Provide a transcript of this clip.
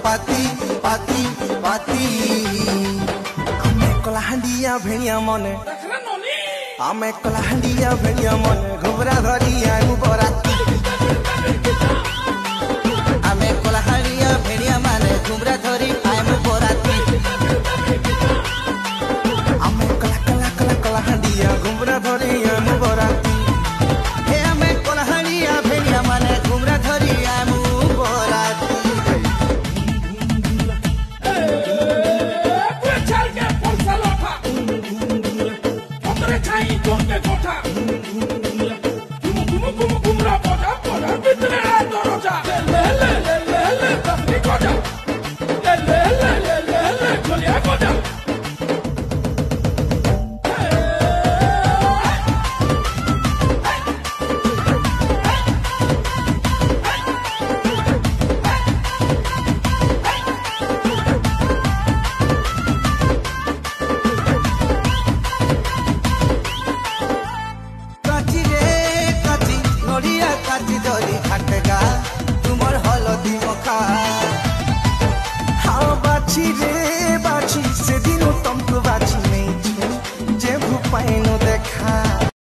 पाती पाती पाती आमे कलाहांडिया भेड़िया मने आमे कलाहांडिया भेड़िया मने घुबरा धरी आगु बराती आमे कलाहांडिया भेड़िया माने घुबरा धरी आगु बराती आमे कला कला कला कलाहांडिया घुबरा धरी आगु बराती हे आमे कलाहांडिया भेड़िया माने घुबरा धरी आगु बराती Donde gota, como la boda, boda, vitre la doroja, le, mi gota, le, con la boda. तुमर हलदी मखा हाँ बाछी रे